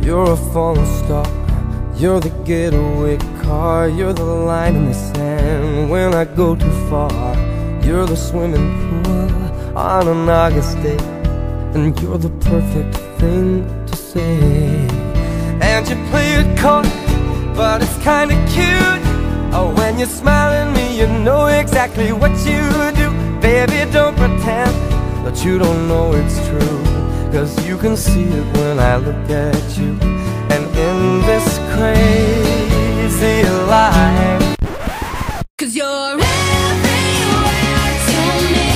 You're a falling star, you're the getaway car, you're the line in the sand when I go too far. You're the swimming pool on an August day, and you're the perfect thing to say. And you play it coy, but it's kinda cute. Oh, when you smile at me, you know exactly what you do. Baby, don't pretend that you don't know it's true, 'cause you can see it when I look at you. And in this crazy life, 'cause you're everywhere to me,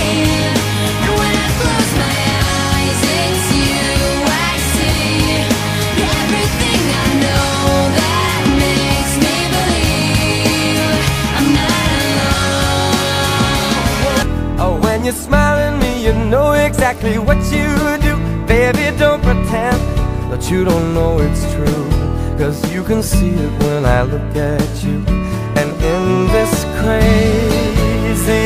and when I close my eyes, it's you I see. Everything I know that makes me believe I'm not alone. oh, when you smile at me, you know exactly what you do. Baby, don't pretend that you don't know it's true, 'cause you can see it when I look at you. And in this crazy